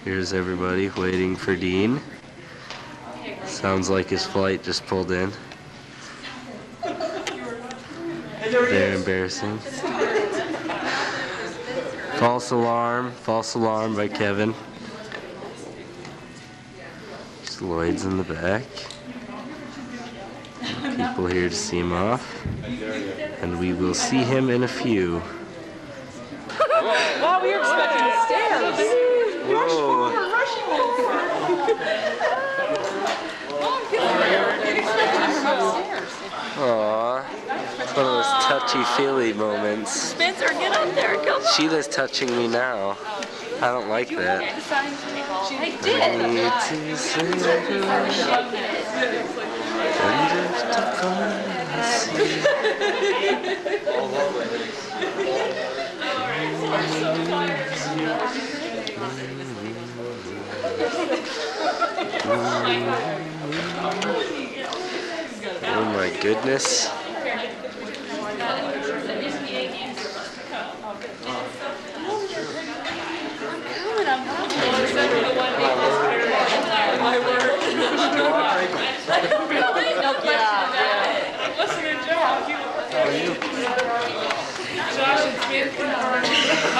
Here's everybody waiting for Dean. Sounds like his flight just pulled in. They're embarrassing. False alarm by Kevin. There's Lloyd's in the back. People here to see him off. And we will see him in a few. Wow, we were expecting the stairs. Whoa. Aww. It's one of those touchy-feely moments. Spencer, get up there. Come on. Sheila's touching me now. I don't like that. I did. Oh my goodness.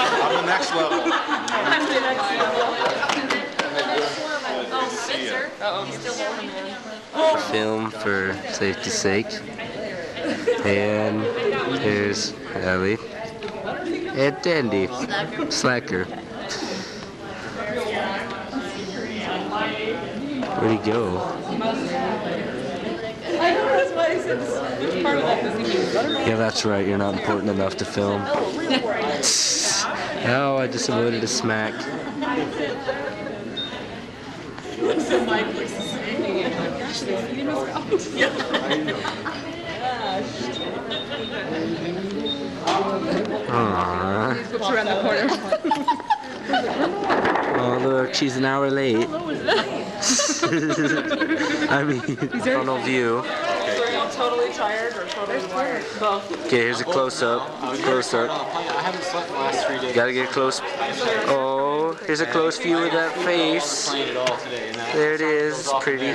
I'm the next level. Film for safety's sake. And here's Ellie. And Dandy. Slacker. Where'd he go? Yeah, that's right. You're not important enough to film. Oh, I just avoided a smack. Aww. Around the corner. Oh, look, she's an hour late. I mean, tunnel view. Totally tired or totally wired? Both. Okay, here's a close-up. Close-up. I haven't slept the last 3 days. Gotta get close. Oh, here's a close view of that face. There it is. It's pretty.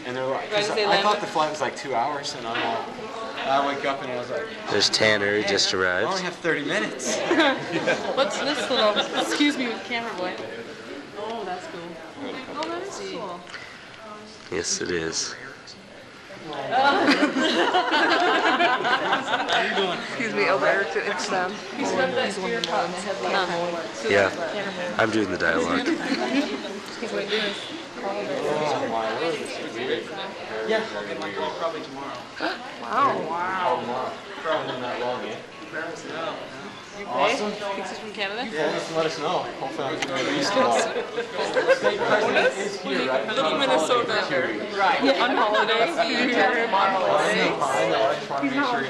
And they're like, I thought the flight was like 2 hours, and I wake up and I was like, There's Tanner, who just I arrived. only have 30 minutes. What's this little, excuse me, with camera boy? Oh, that's cool. Oh, that is cool. Yes, it is. Excuse me, over to it's he's one of the Yeah, I'm doing the dialogue. He's what doing. Yeah, probably tomorrow. Wow. Probably not long yet. You pay? Pieces from Canada? Yeah, just let us know. Hopefully I'm going to release tomorrow. Little Minnesota. Right. Yeah. On holiday.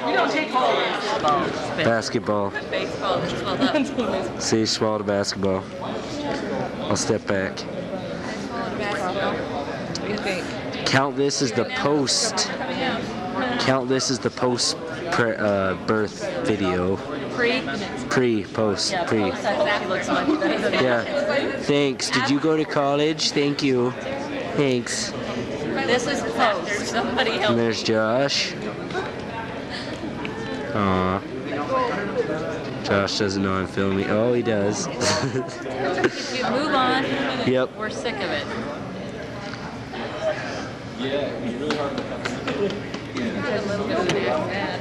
You don't take holidays. Basketball. Baseball. See, swallowed a basketball. I'll step back. What do you think? Count this as the post. Count this as the post birth video. Pre-post. Yeah. Thanks. Did you go to college? Thank you. Thanks. This is post. There's somebody else. And there's Josh. Aw. Josh doesn't know I'm filming. Oh, he does. Move on. Yep. We're sick of it. Yeah, you really hard to A little bit of an ad.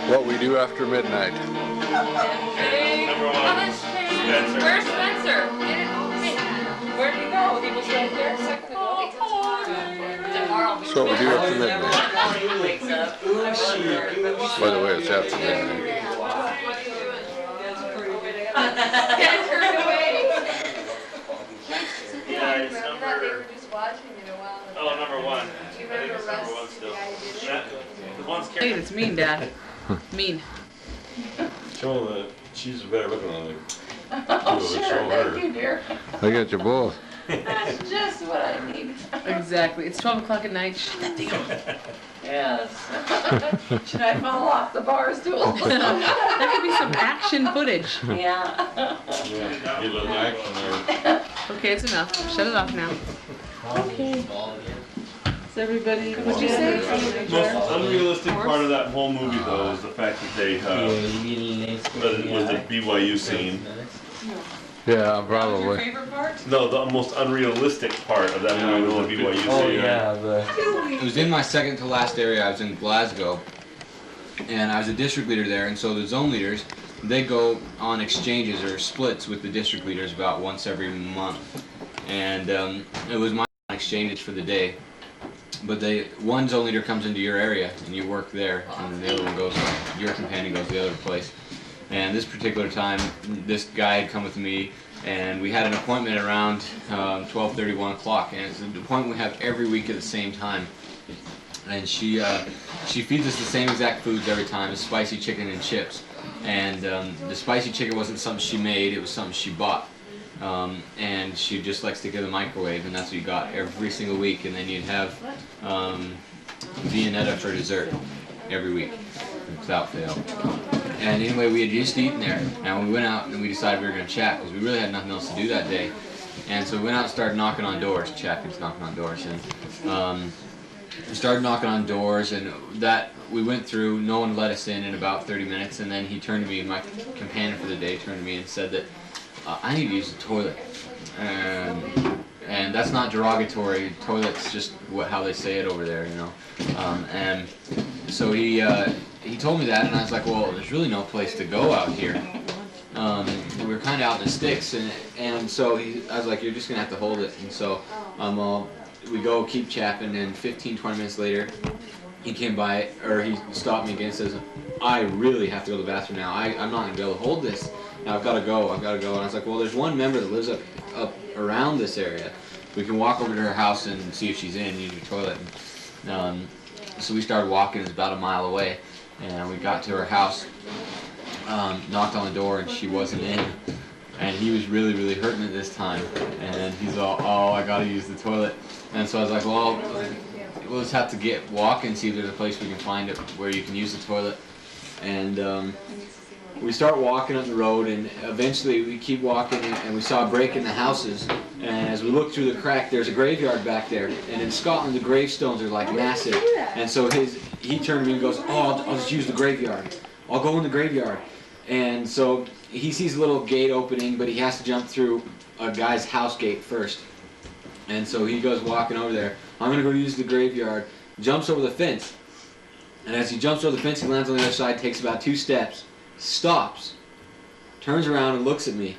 What we do after midnight. Number one. Spencer. Where's Spencer? Where'd he go? He was right there a second ago. That's what we do after midnight. By the way, it's after midnight. Yeah, it's number. Oh, number one. I think it's number one still. The one's Hey, it's mean, Dad. Mean. Show that she's better looking on the Oh, sure. show her. Thank you, dear. I got you both. That's just what I need. Exactly. It's 12 o'clock at night. Shut that thing off. Yes. Should I fall off the bar stool? That could be some action footage. Yeah. Yeah, get a little action there. Okay, it's enough. Shut it off now. Okay. Is everybody, what'd you say? Most unrealistic part of that whole movie, though, is the fact that they was the BYU scene. Yeah, Your probably. favorite part? No, the most unrealistic part of that movie was the BYU scene. Oh yeah, It was in my second to last area. I was in Glasgow, and I was a district leader there. And so the zone leaders, they go on exchanges or splits with the district leaders about once every month. And it was my exchanges for the day. But one zone leader comes into your area and you work there, and the other one goes, your companion goes to the other place. And this particular time, this guy had come with me, and we had an appointment around 12:30, 1 o'clock, and it's an appointment we have every week at the same time. And she feeds us the same exact foods every time, it's spicy chicken and chips. And the spicy chicken wasn't something she made, it was something she bought. And she just likes to get the microwave, and that's what you got every single week. And then you'd have Viennetta for dessert every week, without fail. And anyway, we had just eaten there, and we went out and we decided we were going to chat because we really had nothing else to do that day. And so we went out and started knocking on doors. Chapman's knocking on doors, and we started knocking on doors, and that we went through. No one let us in about 30 minutes, and then he turned to me, my companion for the day, turned to me and said that I need to use the toilet. And that's not derogatory. Toilet's just how they say it over there, you know. And so he told me that, and I was like, well, there's really no place to go out here. We were kind of out in the sticks, and so I was like, you're just gonna have to hold it. And so we go keep chapping, and 15, 20 minutes later, he came by, or he stopped me again and says, I really have to go to the bathroom now. I'm not gonna be able to hold this. Now I've got to go. And I was like, well, there's one member that lives up around this area. We can walk over to her house and see if she's in, use her toilet. And, so we started walking. It was about a mile away, and we got to her house, knocked on the door, and she wasn't in. And he was really, really hurting at this time. And he's all, oh, I got to use the toilet. And so I was like, well, we'll just have to get walking, see if there's a place we can find it where you can use the toilet. And we start walking up the road, and eventually we keep walking, and we saw a break in the houses. And as we look through the crack, there's a graveyard back there. And in Scotland, the gravestones are like massive. And so he turned to me and goes, oh, I'll just use the graveyard. I'll go in the graveyard. And so he sees a little gate opening, but he has to jump through a guy's house gate first. And so he goes walking over there. I'm going to go use the graveyard. Jumps over the fence. And as he jumps over the fence, he lands on the other side, takes about 2 steps, stops, turns around and looks at me,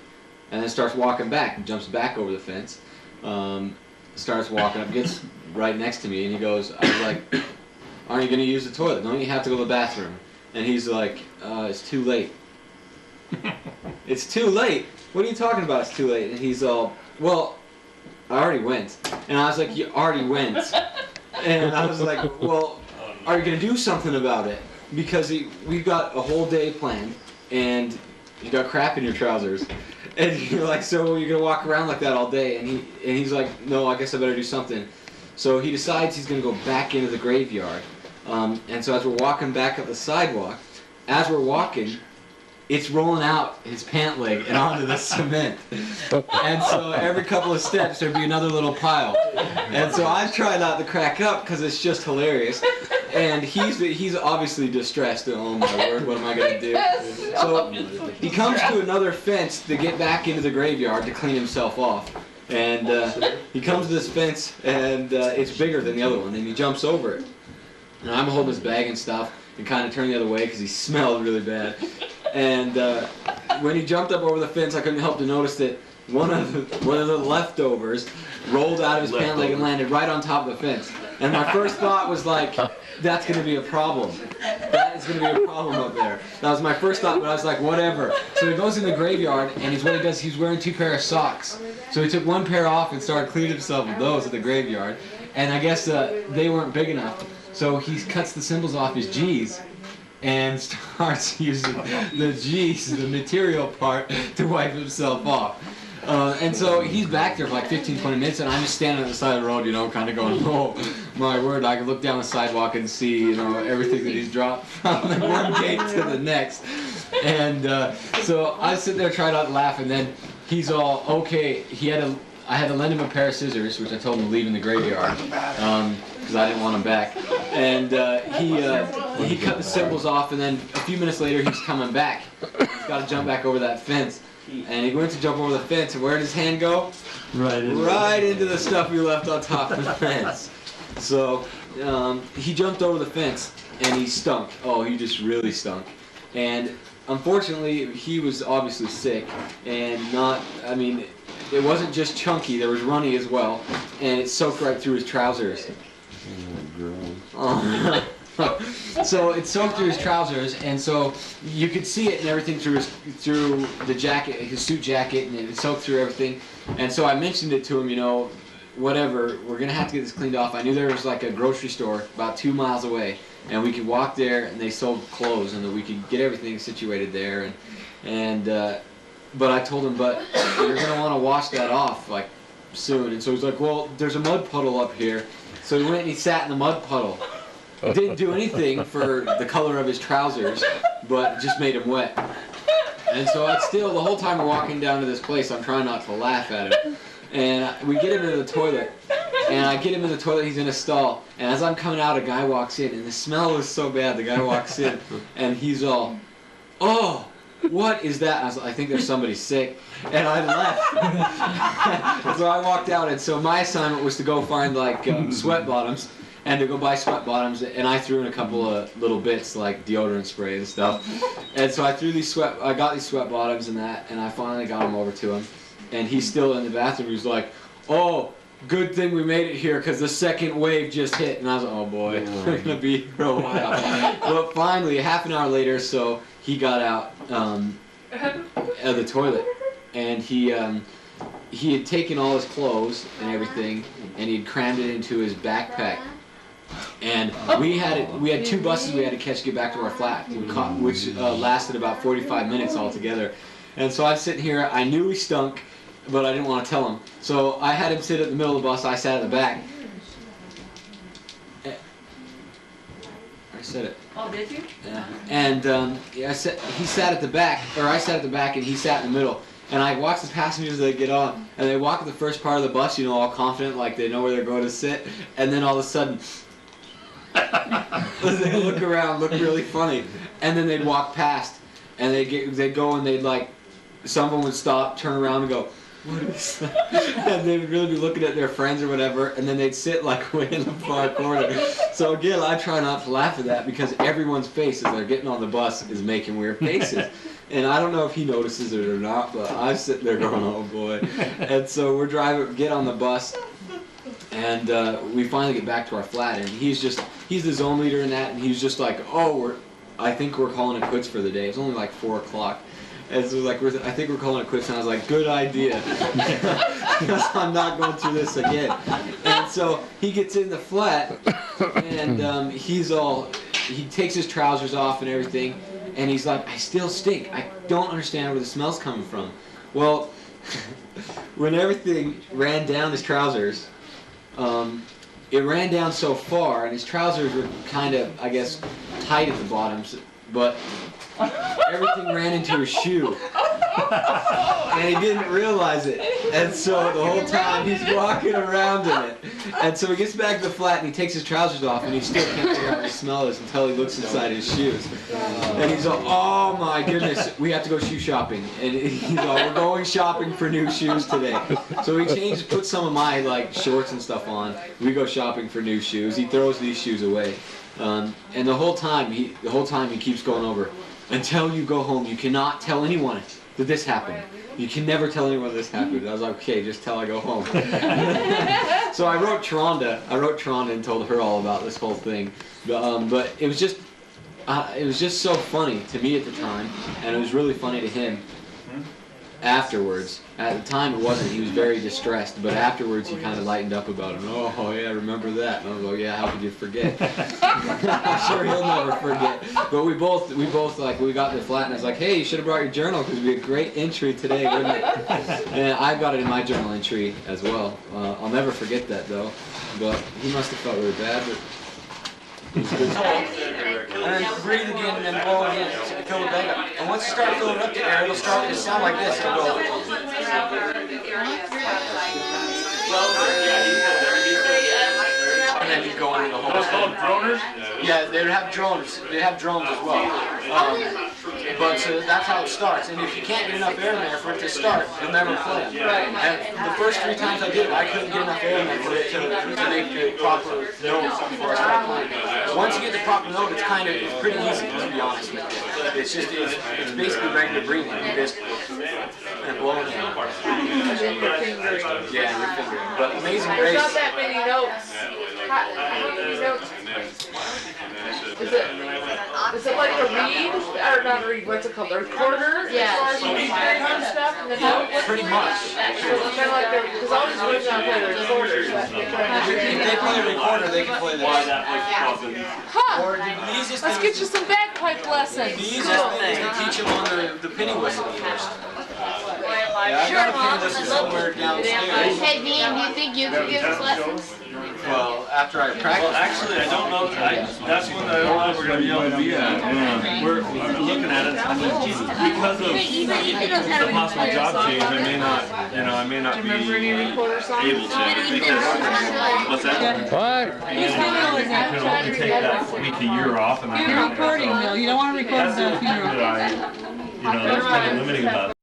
and then starts walking back. Jumps back over the fence, starts walking up, gets right next to me, and he goes, I was like, aren't you going to use the toilet? Don't you have to go to the bathroom? And he's like, it's too late. It's too late? What are you talking about, it's too late? And he's all, well, I already went. And I was like, you already went? And I was like, well, are you going to do something about it? Because we've got a whole day planned, and you got crap in your trousers. And you're like, so you're going to walk around like that all day? And he's like, no, I guess I better do something. So he decides he's going to go back into the graveyard. And so as we're walking back up the sidewalk, as we're walking, it's rolling out his pant leg and onto the cement. And so every couple of steps there'd be another little pile. And so I try not to crack up because it's just hilarious. And he's obviously distressed. Oh my word, what am I going to do? So he comes to another fence to get back into the graveyard to clean himself off. And he comes to this fence, and it's bigger than the other one, and he jumps over it. And I'm holding his bag and stuff, and kind of turned the other way because he smelled really bad. And when he jumped up over the fence, I couldn't help to notice that one of the leftovers rolled out of his pant leg and landed right on top of the fence. And my first thought was like, that's going to be a problem. That is going to be a problem up there. That was my first thought, but I was like, whatever. So he goes in the graveyard, and what he does, he's wearing 2 pairs of socks. So he took 1 pair off and started cleaning himself with those at the graveyard. And I guess they weren't big enough. So he cuts the symbols off his G's and starts using the G's, the material part, to wipe himself off. And so he's back there for like 15, 20 minutes, and I'm just standing on the side of the road, you know, kind of going, oh, my word, I can look down the sidewalk and see, you know, everything that he's dropped from the one gate to the next. And so I sit there trying not to laugh, and then he's all, okay, I had to lend him a pair of scissors, which I told him to leave in the graveyard, because I didn't want them back. And he cut the symbols off, and then a few minutes later he's coming back. He's got to jump back over that fence. And he went to jump over the fence, and where did his hand go? Right into the stuff we left on top of the fence. So he jumped over the fence, and he stunk. Oh, he just really stunk. And unfortunately, he was obviously sick, and it wasn't just chunky, there was runny as well, and it soaked right through his trousers. So it soaked through his trousers, and so you could see it and everything through the jacket, his suit jacket, and it soaked through everything. And so I mentioned it to him, you know, whatever, we're gonna have to get this cleaned off. I knew there was like a grocery store about 2 miles away, and we could walk there, and they sold clothes, and that we could get everything situated there. But I told him, but you're gonna want to wash that off like soon. And so he's like, well, there's a mud puddle up here. So he went and he sat in the mud puddle. Didn't do anything for the color of his trousers, but it just made him wet. And so the whole time we're walking down to this place, I'm trying not to laugh at him. And we get him into the toilet, and I get him in the toilet, he's in a stall, and as I'm coming out, a guy walks in, and the smell was so bad, the guy walks in, and he's all, oh, what is that? I was like, I think there's somebody sick, and I left. So I walked out, and so my assignment was to go find like sweat bottoms, and to go buy sweat bottoms, and I threw in a couple of little bits like deodorant spray and stuff. And so I got these sweat bottoms and that, and I finally got them over to him. And he's still in the bathroom. He's like, oh, good thing we made it here because the second wave just hit. And I was like, oh boy, we're gonna be here for a while. But finally, half an hour later, so he got out of the toilet, and he had taken all his clothes and everything, and he'd crammed it into his backpack. And we had 2 buses we had to catch to get back to our flat, which lasted about 45 minutes altogether. And so I'm sitting here, I knew he stunk, but I didn't want to tell him. So I had him sit at the middle of the bus, I sat at the back. I said it. Oh, did you? Yeah. And he sat at the back, or I sat at the back, and he sat in the middle. And I watch the passengers as they get on, and they walk to the first part of the bus, you know, all confident, like they know where they're going to sit, and then all of a sudden, they look around, look really funny, and then they'd walk past, and they'd go and they'd like, someone would stop, turn around and go, what is that? And they would really be looking at their friends or whatever, and then they'd sit like way in the far corner. So again, I try not to laugh at that because everyone's face as they're getting on the bus is making weird faces. And I don't know if he notices it or not, but I'm sitting there going, oh boy. And so we're get on the bus, and we finally get back to our flat, and he's the zone leader in that, and he's just like, oh, I think we're calling it quits for the day. It's only like 4 o'clock. And so like, I think we're calling it quits, and I was like, good idea. Because I'm not going through this again. And so he gets in the flat, and he takes his trousers off and everything, and he's like, I still stink. I don't understand where the smell's coming from. Well, when everything ran down his trousers, it ran down so far, and his trousers were kind of, I guess, tight at the bottoms, but everything ran into his shoe. And he didn't realize it. And so the whole time he's walking around in it. And so he gets back to the flat and he takes his trousers off and he still can't figure out what the smell is until he looks inside his shoes. And he's like, oh my goodness, we have to go shoe shopping. And he's like, we're going shopping for new shoes today. So he puts some of my like shorts and stuff on. We go shopping for new shoes. He throws these shoes away. And the whole time he keeps going over, until you go home, you cannot tell anyone that this happened. You can never tell anyone this happened. I was like, okay, just till I go home. So I wrote Tronda and told her all about this whole thing. But it was just so funny to me at the time, and it was really funny to him afterwards. At the time it wasn't. He was very distressed, but afterwards he kind of lightened up about it. Oh yeah, I remember that. And I was like, yeah, how could you forget? I'm sure he'll never forget. But we both like, we got to the flat and I was like, hey, you should have brought your journal because it'd be a great entry today, wouldn't it? And I've got it in my journal entry as well. I'll never forget that though. But he must have felt really bad. But and then breathe again and then blow again. Fill the bag up. And once you start filling up the air, it'll start to sound like this. It'll go. And then you go into the whole. Those called droners? Yeah, they have drones. They have drones as well. But that's how it starts. And if you can't get enough air in there for it to start, you'll never play it. And the first 3 times I did it, I couldn't get enough air in there for it to make the proper note before I started playing. Once you get the proper note, it's pretty easy, to be honest with you. It's basically regular breathing. You just blow it in. Yeah, your finger. But Amazing Grace. There's not that many notes. How many notes? Is it like a reed? Or not a reed, what's it called? A recorder? Yeah. As far as the kind of stuff and the note? Pretty much. Because all these words out there are recorders. If they play a recorder, they can play this. Huh. Or the easiest Let's thing get you some bagpipe lessons. The easiest thing is to teach them on the penny whistle first. Yeah, I've got a penny whistle somewhere downstairs. Hey, Dean, do you think you could give us lessons? Well, after I practice. Well, actually, I don't know. That's one that I don't know if we're going to be able to be at. We're looking at it. I mean, because of the possible job change, I may not be able to. What's that? What? I could only take that week a year off. And You're recording though. You don't want to record the funeral. that's kind of limiting about